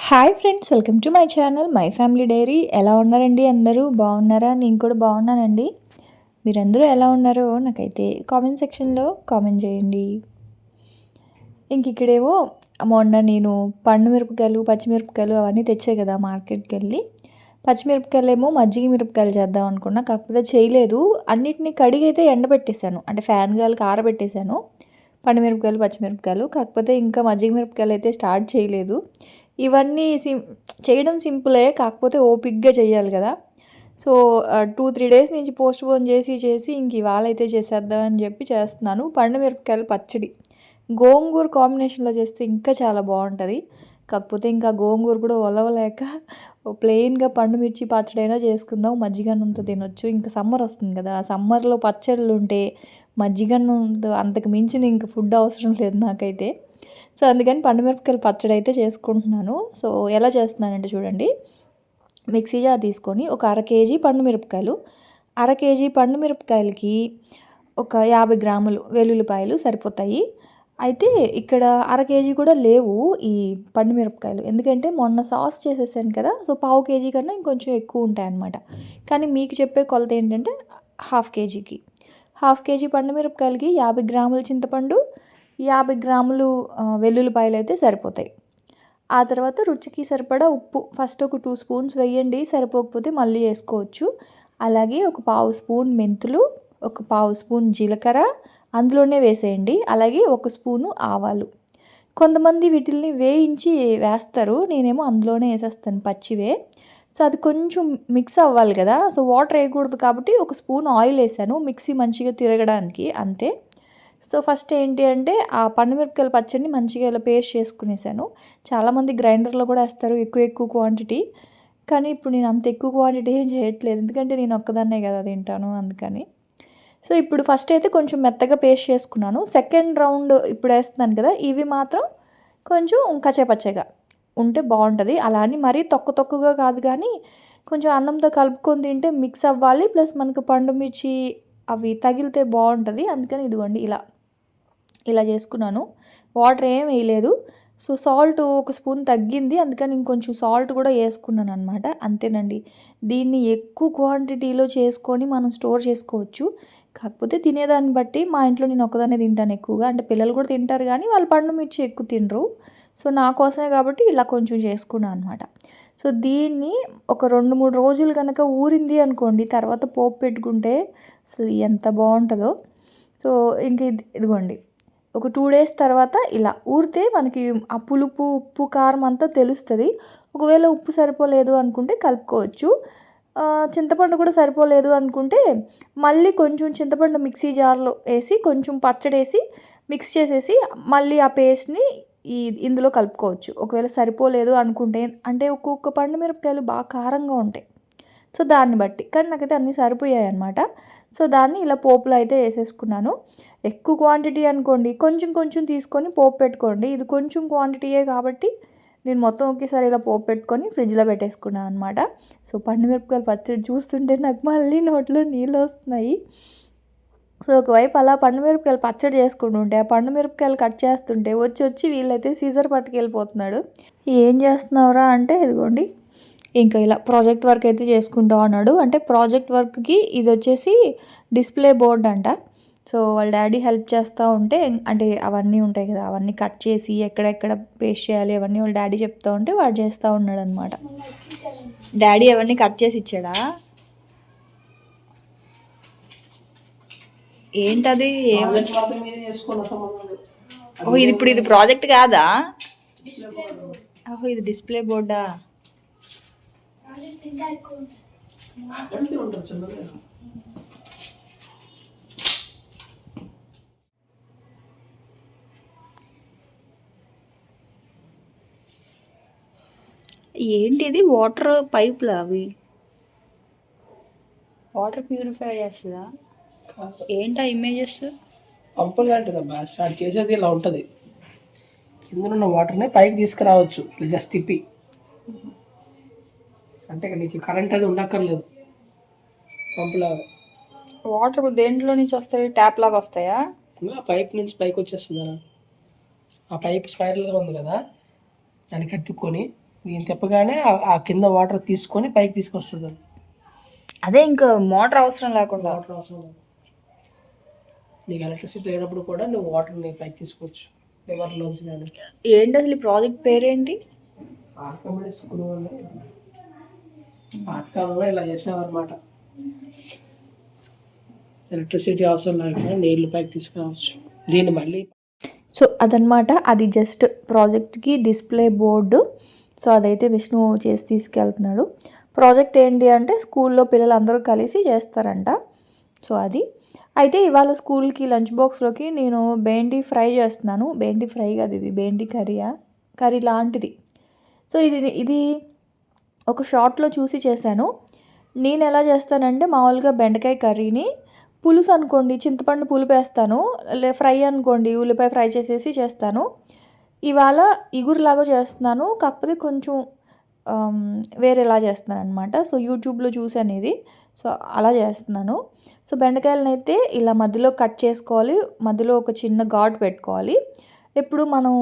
Hi friends, welcome to my channel my family dairy. ఎలా ఉన్నారండి? అందరూ బాగున్నారా? నేను కూడా బాగున్నానండి. మీరందరూ ఎలా ఉన్నారో నాకైతే కామెంట్ సెక్షన్లో కామెంట్ చేయండి. ఇక్కడేమో మొన్న నేను పండు మిరపకాయలు, పచ్చిమిరపకాయలు అవన్నీ తెచ్చాయి కదా మార్కెట్కి వెళ్ళి. పచ్చిమిరపకాయలు ఏమో మజ్జిగ మిరపకాయలు చేద్దాం అనుకున్నా, కాకపోతే చేయలేదు. అన్నిటినీ కడిగి అయితే ఎండబెట్టేశాను, అంటే ఫ్యాన్ గాలికి ఆరబెట్టేశాను పండు మిరపకాయలు, పచ్చిమిరపకాయలు. కాకపోతే ఇంకా మజ్జిగ మిరపకాయలు అయితే స్టార్ట్ చేయలేదు. ఇవన్నీ చేయడం సింపులే, కాకపోతే ఓపిక్గా చేయాలి కదా. సో 2-3 డేస్ నుంచి పోస్ట్ పోన్ చేసి ఇంక ఇవాళ అయితే చేసేద్దామని చెప్పి చేస్తున్నాను. పండు మిరపకాయలు పచ్చడి గోంగూర కాంబినేషన్లో చేస్తే ఇంకా చాలా బాగుంటుంది. కాకపోతే ఇంకా గోంగూర కూడా ఒలవలేక ప్లెయిన్గా పండు మిర్చి పచ్చడైనా చేసుకుందాం, మజ్జిగన్నంతో తినొచ్చు. ఇంకా సమ్మర్ వస్తుంది కదా, సమ్మర్లో పచ్చళ్ళు ఉంటే మజ్జిగన్నంతో అంతకు మించిన ఇంకా ఫుడ్ అవసరం లేదు నాకైతే. సో అందుకని పండుమిరపకాయలు పచ్చడి అయితే చేసుకుంటున్నాను. సో ఎలా చేస్తున్నానంటే చూడండి. మిక్సీ జార్ తీసుకొని ఒక 1/2 కేజీ పండుమిరపకాయలు, 1/2 కేజీ పండుమిరపకాయలకి ఒక 50 గ్రాములు వెల్లుల్లిపాయలు సరిపోతాయి. అయితే ఇక్కడ 1/2 కేజీ కూడా లేవు ఈ పండుమిరపకాయలు, ఎందుకంటే మొన్న సాస్ చేసేసాను కదా. సో 1/2 కేజీ కన్నా ఇంకొంచెం ఎక్కువ ఉంటాయన్నమాట. కానీ మీకు చెప్పే కొలత ఏంటంటే 1/2 కేజీకి 1/2 కేజీ పండుమిరపకాయలకి 50 గ్రాముల చింతపండు, 50 గ్రాములు వెల్లుల్లిపాయలు అయితే సరిపోతాయి. ఆ తర్వాత రుచికి సరిపడా ఉప్పు ఫస్ట్ ఒక 2 స్పూన్స్ వేయండి, సరిపోకపోతే మళ్ళీ వేసుకోవచ్చు. అలాగే ఒక 1/2 స్పూన్ మెంతులు, ఒక 1/2 స్పూన్ జీలకర్ర అందులోనే వేసేయండి. అలాగే 1 స్పూను ఆవాలు. కొంతమంది వీటిల్ని వేయించి వేస్తారు, నేనేమో అందులోనే వేసేస్తాను పచ్చివే. సో అది కొంచెం మిక్స్ అవ్వాలి కదా, సో వాటర్ వేయకూడదు కాబట్టి 1 స్పూన్ ఆయిల్ వేసాను, మిక్సీ మంచిగా తిరగడానికి అంతే. సో ఫస్ట్ ఏంటి అంటే ఆ పండుమిరపకాయల పచ్చడిని మంచిగా ఇలా పేస్ట్ చేసుకునేసాను. చాలామంది గ్రైండర్లో కూడా వేస్తారు ఎక్కువ క్వాంటిటీ, కానీ ఇప్పుడు నేను అంత ఎక్కువ క్వాంటిటీ ఏం చేయట్లేదు, ఎందుకంటే నేను ఒక్కదాన్నే కదా తింటాను అందుకని. సో ఇప్పుడు ఫస్ట్ అయితే కొంచెం మెత్తగా పేస్ట్ చేసుకున్నాను. సెకండ్ రౌండ్ ఇప్పుడు వేస్తున్నాను కదా, ఇవి మాత్రం కొంచెం కచ్చాపచ్చగా ఉంటే బాగుంటుంది. అలా అని మరీ తొక్కగా కాదు, కానీ కొంచెం అన్నంతో కలుపుకొని తింటే మిక్స్ అవ్వాలి, ప్లస్ మనకు పండు మిర్చి అవి తగిలితే బాగుంటుంది. అందుకని ఇదిగోండి ఇలా చేసుకున్నాను. వాటర్ ఏం వేయలేదు. సో సాల్ట్ 1 స్పూన్ తగ్గింది, అందుకని ఇంకొంచెం సాల్ట్ కూడా వేసుకున్నాను అనమాట. అంతేనండి. దీన్ని ఎక్కువ క్వాంటిటీలో చేసుకొని మనం స్టోర్ చేసుకోవచ్చు. కాకపోతే తినేదాన్ని బట్టి, మా ఇంట్లో నేను ఒక్కదాన్నే తింటాను ఎక్కువగా, అంటే పిల్లలు కూడా తింటారు కానీ వాళ్ళు పండు మిర్చి ఎక్కువ తినరు. సో నా కోసమే కాబట్టి ఇలా కొంచెం చేసుకున్నాను అనమాట. సో దీన్ని ఒక 2-3 రోజులు కనుక ఊరింది అనుకోండి, తర్వాత పోపు పెట్టుకుంటే అసలు ఎంత బాగుంటుందో. సో ఇంక ఇదిగోండి ఒక 2 డేస్ తర్వాత ఇలా ఊరితే మనకి ఆ పులుపు, ఉప్పు, కారం అంతా తెలుస్తుంది. ఒకవేళ ఉప్పు సరిపోలేదు అనుకుంటే కలుపుకోవచ్చు. చింతపండు కూడా సరిపోలేదు అనుకుంటే మళ్ళీ కొంచెం చింతపండు మిక్సీ జార్లో వేసి కొంచెం పచ్చడి వేసి మిక్స్ చేసేసి మళ్ళీ ఆ పేస్ట్ని ఇందులో కలుపుకోవచ్చు. ఒకవేళ సరిపోలేదు అనుకుంటే, అంటే ఒక్కొక్క పండు మిరపకాయలు బాగా కారంగా ఉంటాయి, సో దాన్ని బట్టి. కానీ నాకైతే అన్నీ సరిపోయాయి అనమాట. సో దాన్ని ఇలా పోపులో అయితే వేసేసుకున్నాను. ఎక్కువ క్వాంటిటీ అనుకోండి కొంచెం తీసుకొని పోపు పెట్టుకోండి. ఇది కొంచెం క్వాంటిటీయే కాబట్టి నేను మొత్తం ఒకేసారి ఇలా పోపు పెట్టుకొని ఫ్రిడ్జ్లో పెట్టేసుకున్నాను అనమాట. సో పండుమిరపకాయలు పచ్చడి చూస్తుంటే నాకు మళ్ళీ నోట్లో నీళ్ళు వస్తున్నాయి. సో ఒకవైపు అలా పండుమిరపకాయలు పచ్చడి చేసుకుంటుంటే ఆ పండుమిరపకాయలు కట్ చేస్తుంటే వచ్చి వీళ్ళైతే సీజర్ పట్టుకెళ్ళిపోతున్నాడు. ఏం చేస్తున్నావురా అంటే ఇదిగోండి ఇంకా ఇలా ప్రాజెక్ట్ వర్క్ అయితే చేసుకుంటా ఉన్నాడు. అంటే ప్రాజెక్ట్ వర్క్కి ఇది వచ్చేసి డిస్ప్లే బోర్డ్ అంట. సో వాళ్ళ డాడీ హెల్ప్ చేస్తూ ఉంటే, అంటే అవన్నీ ఉంటాయి కదా, అవన్నీ కట్ చేసి ఎక్కడెక్కడ పేస్ట్ చేయాలి అవన్నీ వాళ్ళ డాడీ చెప్తూ ఉంటే వాడు చేస్తూ ఉన్నాడు అనమాట. డాడీ అవన్నీ కట్ చేసి ఇచ్చాడా? ఏంటది? ఓహో ఇది ప్రాజెక్ట్ కాదా? ఓహో ఇది డిస్ప్లే బోర్డా? ఏంటిది? వాటర్ పైప్లా? అవి వాటర్ ప్యూరిఫై చేస్తుందా? ఏంటా ఇమేజెస్? పంపు లాంటిదబ్బా, స్టార్ట్ చేసేది ఇలా ఉంటుంది. కింద ఉన్న వాటర్ని పైకి తీసుకురావచ్చు ఇలా జస్ట్ తిప్పి. అంటే నీకు కరెంట్ అది ఉండక్కర్లేదు. పంపులాగా వాటర్ దేంట్లో నుంచి వస్తాయి? ట్యాప్ లాగా వస్తాయా? పైప్ నుంచి పైకి వచ్చేస్తుంది అలా. ఆ పైప్ స్పైరల్గా ఉంది కదా, దాన్ని కట్టుకొని దీన్ని తిప్పగానే ఆ కింద వాటర్ తీసుకొని పైకి తీసుకొస్తుంది అది. అదే ఇంకా మోటార్ అవసరం లేకుండా. వాటర్ అవసరం లేదు. నీకు ఎలక్ట్రిసిటీ లేనప్పుడు కూడా నువ్వు వాటర్ని పైకి తీసుకోవచ్చు లివర్లోంచి. కానీ ఏంటి అసలు ఈ ప్రాజెక్ట్ పేరేంటి? ఆర్కమిడిస్ స్క్రూ అని పాతకాలంలో ఇలా చేసామన్నమాట. ఎలక్ట్రిసిటీ అవసరం లేకుండా నీళ్లు పైకి తీసుకురావచ్చు దీన్ని మళ్ళీ. సో అదనమాట, అది జస్ట్ ప్రాజెక్ట్కి డిస్ప్లే బోర్డు. సో అదైతే విష్ణు చేసి తీసుకెళ్తున్నాడు. ప్రాజెక్ట్ ఏంటి అంటే స్కూల్లో పిల్లలు అందరూ కలిసి చేస్తారంట. సో అది అయితే ఇవాళ స్కూల్కి లంచ్ బాక్స్లోకి నేను బెండి ఫ్రై చేస్తున్నాను. బెండి ఫ్రై కాదు, ఇది బెండి కర్రీ లాంటిది. సో ఇది ఒక షార్ట్లో చూసి చేశాను. నేను ఎలా చేస్తానంటే మామూలుగా బెండకాయ కర్రీని పులుసు అనుకోండి, చింతపండు పులుపు వేస్తాను. ఫ్రై అనుకోండి, ఉల్లిపాయ ఫ్రై చేసేసి చేస్తాను. ఇవాళ ఇగురులాగా చేస్తున్నాను, కాకపోతే కొంచెం వేరేలా చేస్తున్నాను అనమాట. సో యూట్యూబ్లో చూసాను ఇది, సో అలా చేస్తున్నాను. సో బెండకాయలను అయితే ఇలా మధ్యలో కట్ చేసుకోవాలి, మధ్యలో ఒక చిన్న ఘాటు పెట్టుకోవాలి. ఎప్పుడు మనం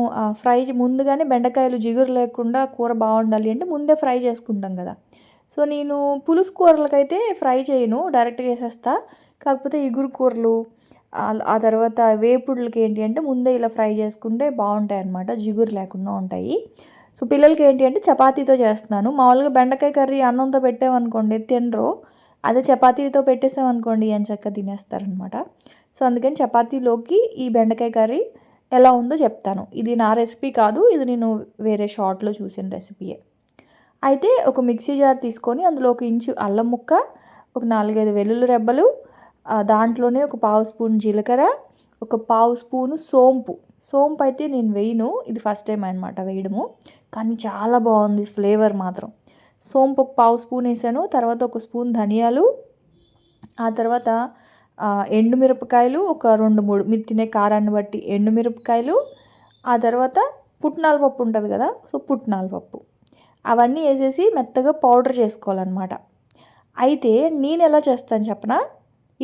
ఫ్రై ముందుగానే బెండకాయలు జిగురు లేకుండా కూర బాగుండాలి అంటే ముందే ఫ్రై చేసుకుంటాం కదా. సో నేను పులుసు కూరలకైతే ఫ్రై చేయను, డైరెక్ట్గా వేసేస్తా. కాకపోతే ఇగురు కూరలు ఆ తర్వాత వేపుడులకి ఏంటి అంటే ముందే ఇలా ఫ్రై చేసుకుంటే బాగుంటాయి అన్నమాట, జిగురు లేకుండా ఉంటాయి. సో పిల్లలకి ఏంటి అంటే చపాతీతో చేస్తున్నాను. మామూలుగా బెండకాయ కర్రీ అన్నంతో పెట్టామనుకోండి తినరు, అదే చపాతీతో పెట్టేసామనుకోండి ఎంచక్కా తినేస్తారనమాట. సో అందుకని చపాతీలోకి ఈ బెండకాయ కర్రీ ఎలా ఉందో చెప్తాను. ఇది నా రెసిపీ కాదు, ఇది నేను వేరే షార్ట్లో చూసిన రెసిపీయే. అయితే ఒక మిక్సీ జార్ తీసుకొని అందులో 1 ఇంచు అల్లం ముక్క, ఒక 4-5 వెల్లుల్లి రెబ్బలు, దాంట్లోనే ఒక 1/2 స్పూన్ జీలకర్ర, ఒక 1/2 స్పూను సోంపు అయితే నేను వేయను, ఇది ఫస్ట్ టైం అనమాట వేయడము, కానీ చాలా బాగుంది ఫ్లేవర్ మాత్రం. సోంపు ఒక 1/2 స్పూన్ వేసాను. తర్వాత 1 స్పూన్ ధనియాలు, ఆ తర్వాత ఎండుమిరపకాయలు ఒక 2-3, మీరు తినే కారాన్ని బట్టి ఎండుమిరపకాయలు, ఆ తర్వాత పుట్నాల పప్పు ఉంటుంది కదా, సో పుట్నాల పప్పు అవన్నీ వేసేసి మెత్తగా పౌడర్ చేసుకోవాలన్నమాట. అయితే నేను ఎలా చేస్తాను చెప్పనా,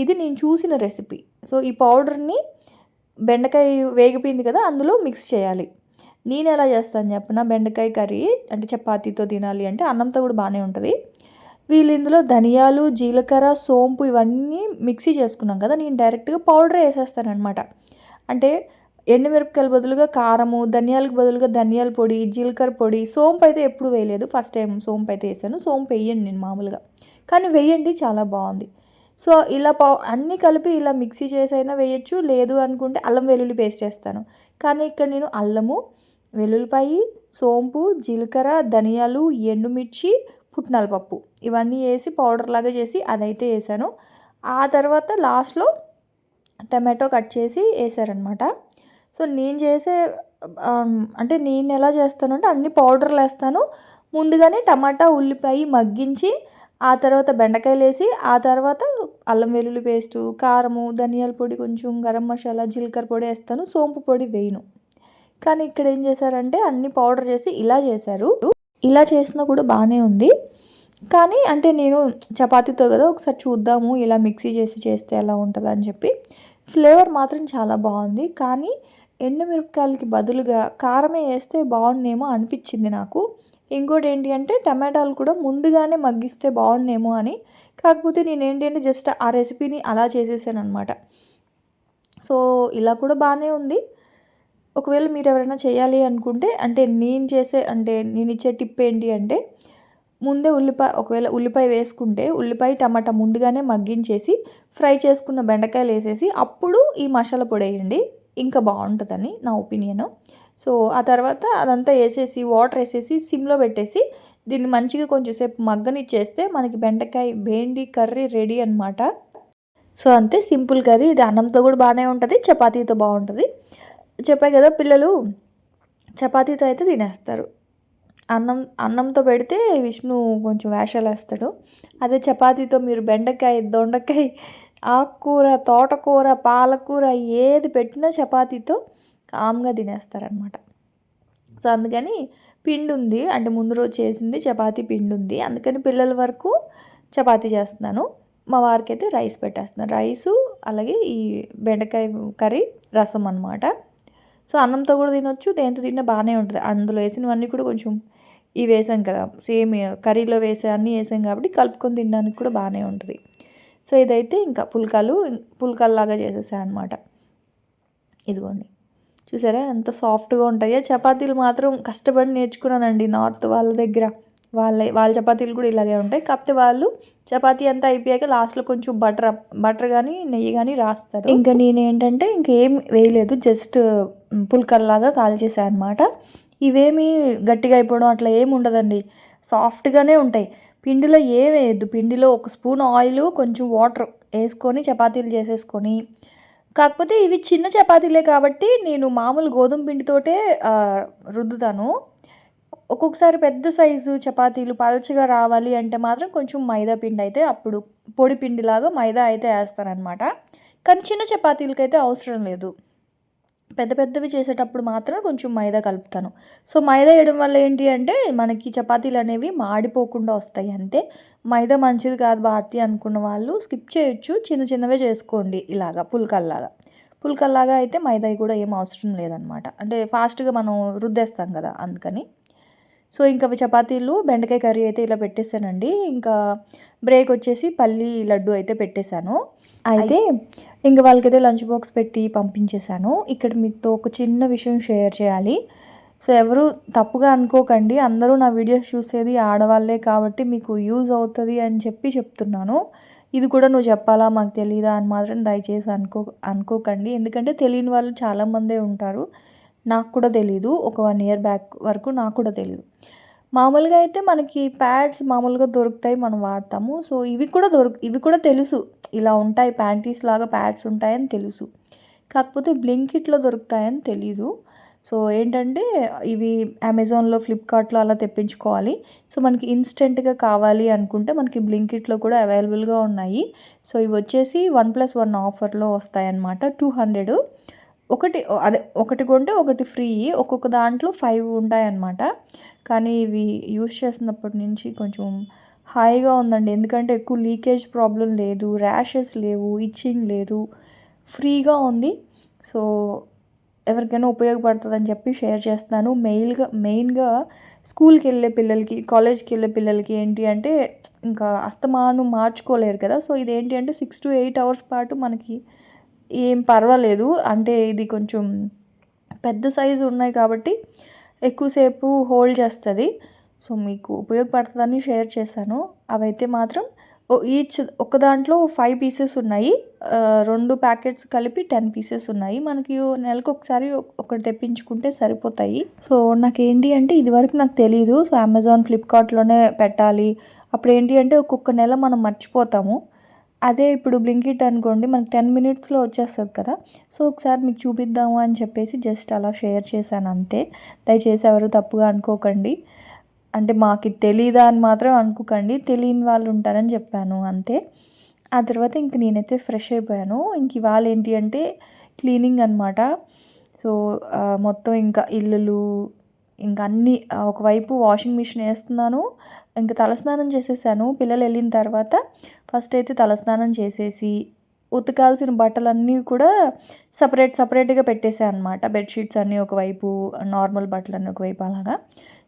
ఇది నేను చూసిన రెసిపీ. సో ఈ పౌడర్ని బెండకాయ వేగిపోయింది కదా అందులో మిక్స్ చేయాలి. నేను ఎలా చేస్తాను చెప్పనా, బెండకాయ కర్రీ అంటే చపాతీతో తినాలి అంటే అన్నంతో కూడా బాగానే ఉంటుంది. వీళ్ళు ఇందులో ధనియాలు, జీలకర్ర, సోంపు ఇవన్నీ మిక్సీ చేసుకున్నాం కదా, నేను డైరెక్ట్గా పౌడర్ వేసేస్తాను అనమాట. అంటే ఎండుమిరపకాయల బదులుగా కారము, ధనియాలకు బదులుగా ధనియాల పొడి, జీలకర్ర పొడి, సోంపు అయితే ఎప్పుడు వేయలేదు, ఫస్ట్ టైం సోంపు అయితే వేసాను. సోంపు వేయండి నేను మామూలుగా, కానీ వేయండి చాలా బాగుంది. సో ఇలా అన్నీ కలిపి ఇలా మిక్సీ చేసైనా వేయచ్చు, లేదు అనుకుంటే అల్లం వెల్లుల్లి పేస్ట్ చేస్తాను. కానీ ఇక్కడ నేను అల్లము, వెల్లుల్లిపాయి, సోంపు, జీలకర్ర, ధనియాలు, ఎండుమిర్చి, పుట్నాల పప్పు ఇవన్నీ వేసి పౌడర్ లాగా చేసి అదైతే వేసాను. ఆ తర్వాత లాస్ట్లో టమాటో కట్ చేసి వేసారనమాట. సో నేను చేసే అంటే నేను ఎలా చేస్తానంటే అన్ని పౌడర్లు వేస్తాను. ముందుగానే టమాటా, ఉల్లిపాయ మగ్గించి ఆ తర్వాత బెండకాయలు వేసి ఆ తర్వాత అల్లం వెల్లుల్లి పేస్టు, కారము, ధనియాల పొడి, కొంచెం గరం మసాలా, జీలకర్ర పొడి వేస్తాను, సోంపు పొడి వేయను. కానీ ఇక్కడ ఏం చేశారంటే అన్ని పౌడర్ చేసి ఇలా చేశారు. ఇలా చేసినా కూడా బాగానే ఉంది, కానీ అంటే నేను చపాతీతో కదా ఒకసారి చూద్దాము ఇలా మిక్సీ చేసి చేస్తే ఎలా ఉంటుందా అని చెప్పి. ఫ్లేవర్ మాత్రం చాలా బాగుంది, కానీ ఎండుమిరపకాయలకి బదులుగా కారమే వేస్తే బాగుండేమో అనిపించింది నాకు. ఇంకోటి ఏంటి అంటే టమాటాలు కూడా ముందుగానే మగ్గిస్తే బాగుండేమో అని, కాకపోతే నేను ఏంటి అంటే జస్ట్ ఆ రెసిపీని అలా చేసేసాను అనమాట. సో ఇలా కూడా బాగానే ఉంది. ఒకవేళ మీరు ఎవరైనా చేయాలి అనుకుంటే అంటే నేను ఇచ్చే టిప్ ఏంటి అంటే ముందే ఒకవేళ ఉల్లిపాయ వేసుకుంటే ఉల్లిపాయ టమాటా ముందుగానే మగ్గించేసి ఫ్రై చేసుకున్న బెండకాయలు వేసేసి అప్పుడు ఈ మసాలా పొడి వేయండి, ఇంకా బాగుంటుందని నా ఒపీనియను. సో ఆ తర్వాత అదంతా వేసేసి వాటర్ వేసేసి సిమ్లో పెట్టేసి దీన్ని మంచిగా కొంచెం సేపు మగ్గనిచ్చేస్తే మనకి బెండి కర్రీ రెడీ అనమాట. సో అంతే, సింపుల్ కర్రీ. ఇది అన్నంతో కూడా బాగానే ఉంటుంది, చపాతీతో బాగుంటుంది. చెప్పాయి కదా పిల్లలు చపాతీతో అయితే తినేస్తారు. అన్నంతో పెడితే విష్ణు కొంచెం వేషాలు వేస్తాడు. అదే చపాతీతో మీరు బెండకాయ, దొండకాయ, ఆకుకూర, తోటకూర, పాలకూర ఏది పెట్టినా చపాతీతో కామ్గా తినేస్తారనమాట. సో అందుకని పిండి ఉంది, అంటే ముందు రోజు చేసింది చపాతీ పిండి ఉంది, అందుకని పిల్లల వరకు చపాతీ చేస్తున్నాను. మా వారికి అయితే రైస్ పెట్టేస్తున్నాను, రైసు అలాగే ఈ బెండకాయ కర్రీ, రసం అనమాట. సో అన్నంతో కూడా తినొచ్చు, దేంతో తిన్నా బాగానే ఉంటుంది. అందులో వేసినవన్నీ కూడా కొంచెం ఇవి వేసాం కదా, సేమ్ కర్రీలో వేసే అన్నీ వేసాం కాబట్టి కలుపుకొని తినడానికి కూడా బాగానే ఉంటుంది. సో ఇదైతే ఇంకా పుల్కాల్లాగా చేసేసాను అనమాట. ఇదిగోండి, చూసారా ఎంత సాఫ్ట్గా ఉంటాయో. చపాతీలు మాత్రం కష్టపడి నేర్చుకున్నానండి నార్త్ వాళ్ళ దగ్గర. వాళ్ళ చపాతీలు కూడా ఇలాగే ఉంటాయి. కాకపోతే వాళ్ళు చపాతీ అంతా అయిపోయాక లాస్ట్లో కొంచెం బటర్ కానీ నెయ్యి కానీ రాస్తారు. ఇంకా నేనేంటంటే ఇంకేం వేయలేదు, జస్ట్ పుల్కల్లాగా కాల్చేసాను అనమాట. ఇవేమి గట్టిగా అయిపోవడం అట్లా ఏమి ఉండదండి, సాఫ్ట్గానే ఉంటాయి. పిండిలో ఏం వేయద్దు, పిండిలో 1 స్పూన్ ఆయిల్ కొంచెం వాటర్ వేసుకొని చపాతీలు చేసేసుకొని, కాకపోతే ఇవి చిన్న చపాతీలే కాబట్టి నేను మామూలు గోధుమ పిండితోటే రుద్దుతాను. ఒక్కొక్కసారి పెద్ద సైజు చపాతీలు పలచగా రావాలి అంటే మాత్రం కొంచెం మైదా పిండి అయితే అప్పుడు పొడి పిండిలాగా మైదా అయితే వేస్తానమాట. కానీ చిన్న చపాతీలకైతే అవసరం లేదు, పెద్దవి చేసేటప్పుడు మాత్రమే కొంచెం మైదా కలుపుతాను. సో మైదా వేయడం వల్ల ఏంటి అంటే మనకి చపాతీలు అనేవి మాడిపోకుండా వస్తాయి అంతే. మైదా మంచిది కాదు భారతి అనుకున్న వాళ్ళు స్కిప్ చేయొచ్చు, చిన్నవే చేసుకోండి. ఇలాగా పుల్కల్లాగా అయితే మైదా కూడా ఏం అవసరం లేదనమాట, అంటే ఫాస్ట్గా మనం రుద్దేస్తాం కదా అందుకని. సో ఇంకా చపాతీలు బెండకాయ కర్రీ అయితే ఇలా పెట్టేశానండి. ఇంకా బ్రేక్ వచ్చేసి పల్లి లడ్డు అయితే పెట్టేశాను. అయితే ఇంకా వాళ్ళకైతే లంచ్ బాక్స్ పెట్టి పంపించేశాను. ఇక్కడ మీతో ఒక చిన్న విషయం షేర్ చేయాలి. సో ఎవరు తప్పుగా అనుకోకండి, అందరూ నా వీడియోస్ చూసేది ఆడవాళ్ళే కాబట్టి మీకు యూజ్ అవుతుంది అని చెప్తున్నాను. ఇది కూడా నువ్వు చెప్పాలా మాకు తెలీదా అని మాత్రం దయచేసి అనుకోకండి. ఎందుకంటే తెలియని వాళ్ళు చాలామందే ఉంటారు. నాకు కూడా తెలీదు, ఒక 1 year బ్యాక్ వరకు నాకు కూడా తెలీదు. మామూలుగా అయితే మనకి ప్యాడ్స్ మామూలుగా దొరుకుతాయి, మనం వాడతాము. సో ఇవి కూడా తెలుసు, ఇలా ఉంటాయి ప్యాంటీస్ లాగా ప్యాడ్స్ ఉంటాయని తెలుసు. కాకపోతే బ్లింకిట్లో దొరుకుతాయని తెలీదు. సో ఏంటంటే ఇవి అమెజాన్లో, ఫ్లిప్కార్ట్లో అలా తెప్పించుకోవాలి. సో మనకి ఇన్స్టెంట్గా కావాలి అనుకుంటే మనకి బ్లింకిట్లో కూడా అవైలబుల్గా ఉన్నాయి. సో ఇవి వచ్చేసి 1+1 ఆఫర్లో వస్తాయన్నమాట. 200 ఒకటి కొంటే ఒకటి ఫ్రీ, ఒక్కొక్క దాంట్లో 5 ఉంటాయన్నమాట. కానీ ఇవి యూస్ చేసినప్పటి నుంచి కొంచెం హాయిగా ఉందండి, ఎందుకంటే ఎక్కువ లీకేజ్ ప్రాబ్లం లేదు, ర్యాషెస్ లేవు, ఇచ్చింగ్ లేదు, ఫ్రీగా ఉంది. సో ఎవరికైనా ఉపయోగపడుతుందని చెప్పి షేర్ చేస్తున్నాను. మెయిన్గా స్కూల్కి వెళ్ళే పిల్లలకి, కాలేజ్కి వెళ్ళే పిల్లలకి ఏంటి అంటే ఇంకా అస్తమాను మార్చుకోలేరు కదా. సో ఇదేంటి అంటే 6 to 8 hours పాటు మనకి ఏం పర్వాలేదు, అంటే ఇది కొంచెం పెద్ద సైజు ఉన్నాయి కాబట్టి ఎక్కువసేపు హోల్డ్ చేస్తుంది. సో మీకు ఉపయోగపడుతుందని షేర్ చేశాను. అవైతే మాత్రం ఒక దాంట్లో 5 pieces ఉన్నాయి, 2 ప్యాకెట్స్ కలిపి 10 pieces ఉన్నాయి. మనకి నెలకు ఒకసారి ఒకటి తెప్పించుకుంటే సరిపోతాయి. సో నాకేంటి అంటే ఇదివరకు నాకు తెలీదు. సో అమెజాన్, ఫ్లిప్కార్ట్లోనే పెట్టాలి. అప్పుడు ఏంటి అంటే ఒక్కొక్క నెల మనం మర్చిపోతాము. అదే ఇప్పుడు బ్లింకిట్ అనుకోండి, మనకి 10 minutesలో వచ్చేస్తుంది కదా. సో ఒకసారి మీకు చూపిద్దాము అని చెప్పేసి జస్ట్ అలా షేర్ చేశాను అంతే. దయచేసి ఎవరు తప్పుగా అనుకోకండి, అంటే మాకు తెలీదా అని మాత్రం అనుకోకండి, తెలియని వాళ్ళు ఉంటారని చెప్పాను అంతే. ఆ తర్వాత ఇంక నేనైతే ఫ్రెష్ అయిపోయాను. ఇంక ఇవాళ ఏంటి అంటే క్లీనింగ్ అనమాట. సో మొత్తం ఇంకా ఇల్లులు ఇంకా అన్నీ, ఒకవైపు వాషింగ్ మిషన్ వేస్తున్నాను, ఇంకా తలస్నానం చేసేసాను. పిల్లలు వెళ్ళిన తర్వాత ఫస్ట్ అయితే తలస్నానం చేసేసి ఉతకాల్సిన బట్టలన్నీ కూడా సపరేట్గా పెట్టేసాను అనమాట. బెడ్షీట్స్ అన్నీ ఒకవైపు, నార్మల్ బట్టలన్నీ ఒకవైపు అలాగా.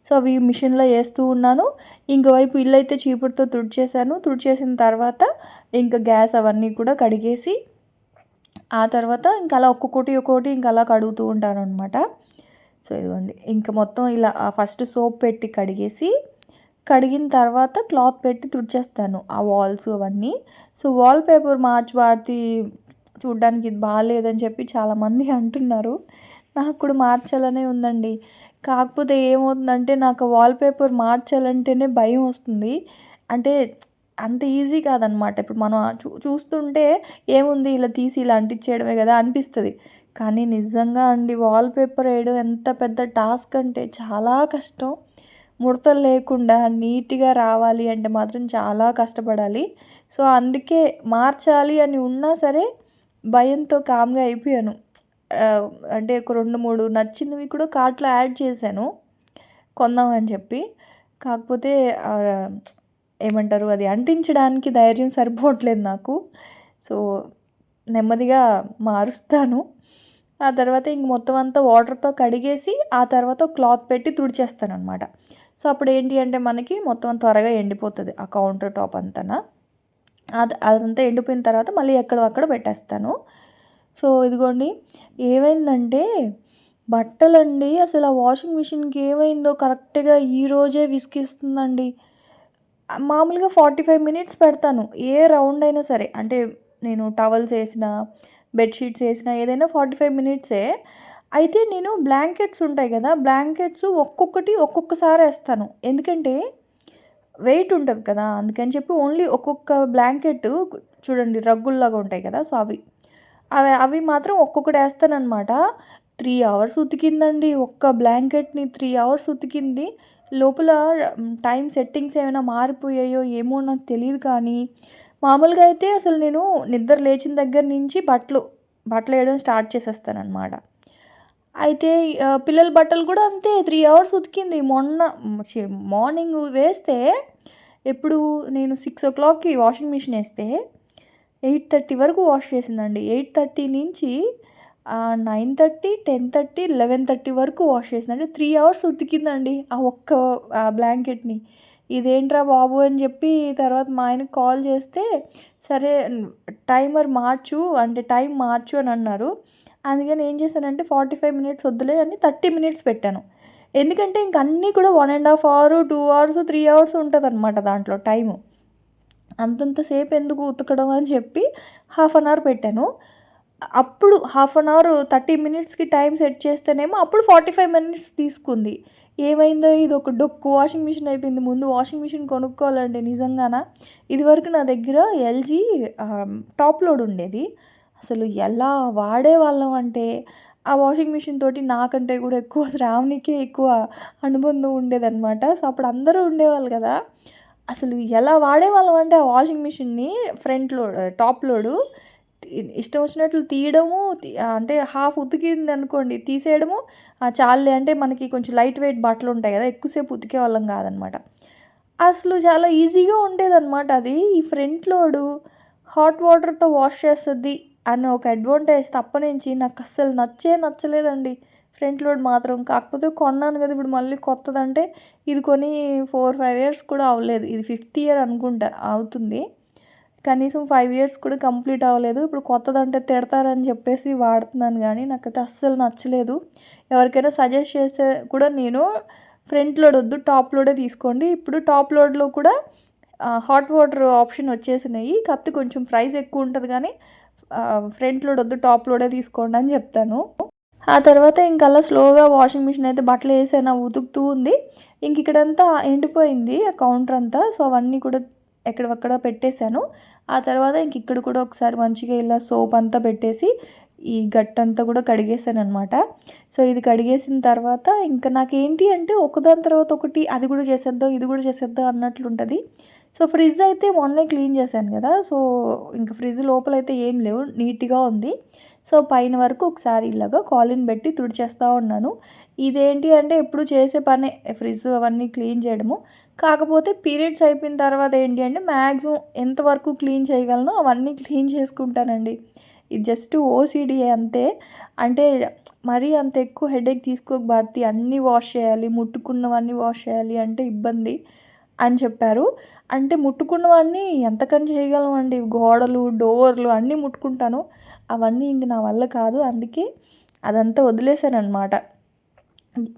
సో అవి మిషన్లో వేస్తూ ఉన్నాను. ఇంకోవైపు ఇల్లు అయితే చీపురుతో తుడిచేసిన తర్వాత ఇంకా గ్యాస్ అవన్నీ కూడా కడిగేసి ఆ తర్వాత ఇంకా అలా ఒక్కొక్కటి ఇంకా అలా కడుగుతూ ఉంటాను అనమాట. సో ఇదిగోండి, ఇంకా మొత్తం ఇలా ఫస్ట్ సోప్ పెట్టి కడిగిన తర్వాత క్లాత్ పెట్టి తుడిచేస్తాను ఆ వాల్స్ అవన్నీ. సో వాల్ పేపర్ భారతి చూడ్డానికి ఇది బాగాలేదని చెప్పి చాలామంది అంటున్నారు. నాకు కూడా మార్చాలనే ఉందండి. కాకపోతే ఏమవుతుందంటే నాకు వాల్ పేపర్ మార్చాలంటేనే భయం వస్తుంది. అంటే అంత ఈజీ కాదనమాట. ఇప్పుడు మనం చూస్తుంటే ఏముంది, ఇలా తీసి ఇలా అంటించేయడమే కదా అనిపిస్తుంది. కానీ నిజంగా అండి, వాల్ పేపర్ వేయడం ఎంత పెద్ద టాస్క్ అంటే చాలా కష్టం. ముడతలు లేకుండా నీట్గా రావాలి అంటే మాత్రం చాలా కష్టపడాలి. సో అందుకే మార్చాలి అని ఉన్నా సరే భయంతో కామ్గా అయిపోయాను. అంటే ఒక 2-3 నచ్చినవి కూడా కార్ట్లో యాడ్ చేశాను కొందామని చెప్పి. కాకపోతే ఏమంటారు, అది అంటించడానికి ధైర్యం సరిపోవట్లేదు నాకు. సో నెమ్మదిగా మారుస్తాను. ఆ తర్వాత ఇంక మొత్తం అంతా వాటర్తో కడిగేసి ఆ తర్వాత క్లాత్ పెట్టి తుడిచేస్తాను అనమాట. సో అప్పుడు ఏంటి అంటే మనకి మొత్తం త్వరగా ఎండిపోతుంది ఆ కౌంటర్ టాప్ అంతా. అదంతా ఎండిపోయిన తర్వాత మళ్ళీ ఎక్కడక్కడ పెట్టేస్తాను. సో ఇదిగోండి ఏమైందంటే బట్టలండి అసలు ఆ వాషింగ్ మిషన్కి ఏమైందో కరెక్ట్గా ఈరోజే విసిగిస్తుందండి. మామూలుగా 45 మినిట్స్ పెడతాను ఏ రౌండ్ అయినా సరే, అంటే నేను టవల్స్ వేసినా బెడ్షీట్స్ వేసినా ఏదైనా 45 మినిట్సే. అయితే నేను బ్లాంకెట్స్ ఉంటాయి కదా, బ్లాంకెట్స్ ఒక్కొక్కసారి వేస్తాను, ఎందుకంటే వెయిట్ ఉంటుంది కదా, అందుకని చెప్పి ఓన్లీ ఒక్కొక్క బ్లాంకెట్ చూడండి రగ్గుల్లాగా ఉంటాయి కదా, సో అవి మాత్రం ఒక్కొక్కటి వేస్తానమాట. 3 అవర్స్ ఉతికిందండి ఒక్క బ్లాంకెట్ని, 3 అవర్స్ ఉతికింది. లోపల టైం సెట్టింగ్స్ ఏమైనా మారిపోయాయో ఏమో నాకు తెలియదు, కానీ మామూలుగా అయితే అసలు నేను నిద్ర లేచిన దగ్గర నుంచి బట్టలు వేయడం స్టార్ట్ చేసేస్తానమాట. అయితే పిల్లల బట్టలు కూడా అంతే 3 అవర్స్ ఉతికింది. మార్నింగ్ వేస్తే ఎప్పుడు నేను 6 o'clockకి వాషింగ్ మిషన్ వేస్తే 8:30 వరకు వాష్ చేసిందండి. 8:30 నుంచి 9:30, 10:30, 11:30 వరకు వాష్ చేసిందండి. 3 అవర్స్ ఉతికిందండి ఆ ఒక్క బ్లాంకెట్ని. ఇదేంట్రా బాబు అని చెప్పి తర్వాత మా ఆయనకు కాల్ చేస్తే, సరే టైం మార్చు అని అన్నారు. అందుకని ఏం చేశానంటే 45 మినిట్స్ వద్దులే అని 30 మినిట్స్ పెట్టాను. ఎందుకంటే ఇంక అన్నీ కూడా 1.5 hour, 2 hours, 3 hours ఉంటుందన్నమాట దాంట్లో టైము. అంతంతసేపు ఎందుకు ఉతకడం అని చెప్పి 1/2 hour పెట్టాను. అప్పుడు 1/2 hour 30 మినిట్స్కి టైం సెట్ చేస్తేనేమో అప్పుడు 45 మినిట్స్ తీసుకుంది. ఏమైందో ఇది ఒక డొక్కు వాషింగ్ మిషన్ అయిపోయింది. ముందు వాషింగ్ మిషన్ కొనుక్కోవాలండి నిజంగానా. ఇదివరకు నా దగ్గర ఎల్జీ టాప్ లోడ్ ఉండేది. అసలు ఎలా వాడేవాళ్ళం అంటే ఆ వాషింగ్ మిషన్ తోటి నాకంటే కూడా ఎక్కువ శ్రావణికే ఎక్కువ అనుబంధం ఉండేదన్నమాట. సో అప్పుడు అందరూ ఉండేవాళ్ళు కదా, అసలు ఎలా వాడేవాళ్ళం అంటే ఆ వాషింగ్ మిషన్ని ఫ్రంట్ లోడ్ టాప్ లోడు ఇష్టం వచ్చినట్లు తీయడము, అంటే హాఫ్ ఉతికింది అనుకోండి తీసేయడము, చాలే అంటే మనకి కొంచెం లైట్ వెయిట్ బట్టలు ఉంటాయి కదా, ఎక్కువసేపు ఉతికే వాళ్ళం కాదనమాట. అసలు చాలా ఈజీగా ఉండేదన్నమాట అది. ఈ ఫ్రంట్ లోడు హాట్ వాటర్తో వాష్ చేస్తుంది అన్న ఒక అడ్వాంటేజ్ తప్ప నుంచి నాకు అస్సలు నచ్చలేదండి ఫ్రంట్ లోడ్ మాత్రం. కాకపోతే కొన్నాను కదా ఇప్పుడు మళ్ళీ కొత్తదంటే, ఇది కొని 4-5 years కూడా అవ్వలేదు, ఇది 5th year అనుకుంటా అవుతుంది, కనీసం 5 years కూడా కంప్లీట్ అవ్వలేదు. ఇప్పుడు కొత్తదంటే తిడతారని చెప్పేసి వాడుతున్నాను, కానీ నాకైతే అస్సలు నచ్చలేదు. ఎవరికైనా సజెస్ట్ చేస్తే కూడా నేను ఫ్రంట్ లోడ్ వద్దు టాప్ లోడే తీసుకోండి. ఇప్పుడు టాప్ లోడ్లో కూడా హాట్ వాటర్ ఆప్షన్ వచ్చేసినాయి, కాకపోతే కొంచెం ప్రైస్ ఎక్కువ ఉంటుంది, కానీ ఫ్రంట్ లోడ్ వద్దు టాప్ లోడే తీసుకోండి అని చెప్తాను. ఆ తర్వాత ఇంకల్లా స్లోగా వాషింగ్ మిషన్ అయితే బట్టలు వేసాను, ఉతుకుతూ ఉంది. ఇంక ఇక్కడంతా ఎండిపోయింది ఆ కౌంటర్ అంతా. సో అవన్నీ కూడా ఎక్కడక్కడ పెట్టేశాను. ఆ తర్వాత ఇంక ఇక్కడ కూడా ఒకసారి మంచిగా ఇలా సోప్ అంతా పెట్టేసి ఈ గట్టంతా కూడా కడిగేసాను అనమాట. సో ఇది కడిగేసిన తర్వాత ఇంకా నాకేంటి అంటే ఒకదాని తర్వాత ఒకటి అది కూడా చేసేద్దాం ఇది కూడా చేసేద్దాం అన్నట్లుంటుంది. సో ఫ్రిడ్జ్ అయితే మొన్నే క్లీన్ చేశాను కదా, సో ఇంకా ఫ్రిడ్జ్ లోపలైతే ఏం లేవు, నీట్గా ఉంది. సో పైన వరకు ఒకసారి ఇలాగా కాలిన్ పెట్టి తుడిచేస్తూ ఉన్నాను. ఇదేంటి అంటే ఎప్పుడు చేసే పనే ఫ్రిడ్జ్ అవన్నీ క్లీన్ చేయడము. కాకపోతే పీరియడ్స్ అయిపోయిన తర్వాత ఏంటి అంటే మ్యాక్సిమం ఎంతవరకు క్లీన్ చేయగలనో అవన్నీ క్లీన్ చేసుకుంటానండి. ఇది జస్ట్ ఓసిడి అంతే. అంటే మరీ అంత ఎక్కువ హెడేక్ తీసుకోక భారతి, అన్నీ వాష్ చేయాలి, ముట్టుకున్నవన్నీ వాష్ చేయాలి అంటే ఇబ్బంది అని చెప్పారు. అంటే ముట్టుకున్నవన్నీ ఎంతకని చేయగలమండి, గోడలు డోర్లు అన్నీ ముట్టుకుంటాను, అవన్నీ ఇంక నా వల్ల కాదు, అందుకే అదంతా వదిలేసాను అనమాట.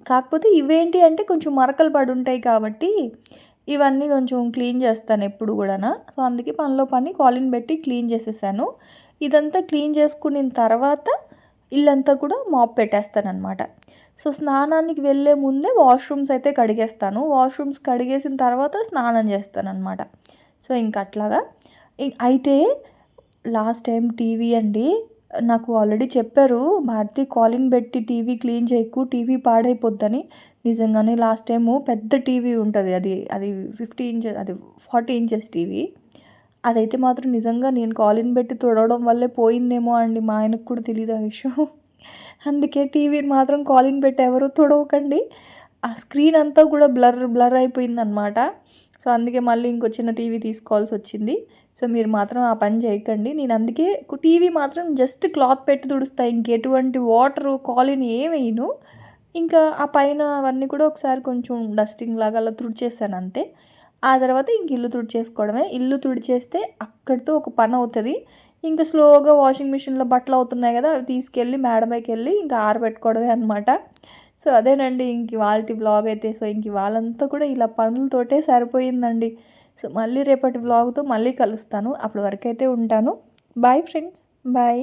కాకపోతే ఇవేంటి అంటే కొంచెం మరకలు పడి ఉంటాయి కాబట్టి ఇవన్నీ కొంచెం క్లీన్ చేస్తాను ఎప్పుడు కూడా. సో అందుకే పనిలో పని కాలిన్ పెట్టి క్లీన్ చేసేసాను. ఇదంతా క్లీన్ చేసుకున్న తర్వాత ఇల్లంతా కూడా మాప్ పెట్టేస్తాను అనమాట. సో స్నానానికి వెళ్ళే ముందే వాష్రూమ్స్ అయితే కడిగేస్తాను, వాష్రూమ్స్ కడిగేసిన తర్వాత స్నానం చేస్తాను అనమాట. సో ఇంక అట్లాగా. అయితే లాస్ట్ టైం టీవీ అండి, నాకు ఆల్రెడీ చెప్పారు భారతి కాలిన్ పెట్టి టీవీ క్లీన్ చేయకు, టీవీ పాడైపోద్దని. నిజంగానే లాస్ట్ టైము పెద్ద టీవీ ఉంటుంది, అది 50 inches, అది 40 inches టీవీ. అదైతే మాత్రం నిజంగా నేను కాలిన్ పెట్టి తుడవడం వల్లే పోయిందేమో అండి, మా ఆయనకు కూడా తెలియదు ఆ విషయం. అందుకే టీవీని మాత్రం కాలిన్ పెట్టి ఎవరు తుడవకండి. ఆ స్క్రీన్ అంతా కూడా బ్లర్ అయిపోయిందనమాట. సో అందుకే మళ్ళీ ఇంకో చిన్న టీవీ తీసుకోవాల్సి వచ్చింది. సో మీరు మాత్రం ఆ పని చేయకండి. నేను అందుకే టీవీ మాత్రం జస్ట్ క్లాత్ పెట్టి తుడుస్తాను, ఇంకెటువంటి వాటరు కాలిన్ ఏం వేయను. ఇంకా ఆ పైన అవన్నీ కూడా ఒకసారి కొంచెం డస్టింగ్ లాగా అలా తుడిచేసాను అంతే. ఆ తర్వాత ఇంక ఇల్లు తుడిచేసుకోవడమే. ఇల్లు తుడిచేస్తే అక్కడితో ఒక పని అవుతుంది. ఇంకా స్లోగా వాషింగ్ మిషన్లో బట్టలు అవుతున్నాయి కదా, అవి తీసుకెళ్ళి మేడ పైకి వెళ్ళి ఇంకా ఆరబెట్టుకోవడమే అనమాట. సో అదేనండి ఇంక ఇవాల్టి వ్లాగ్ అయితే. సో ఇంక ఇవాళంతా కూడా ఇలా పనులతోటే సరిపోయిందండి. సో మళ్ళీ రేపటి వ్లాగ్తో మళ్ళీ కలుస్తాను. అప్పటి వరకు అయితే ఉంటాను. Bye friends, bye.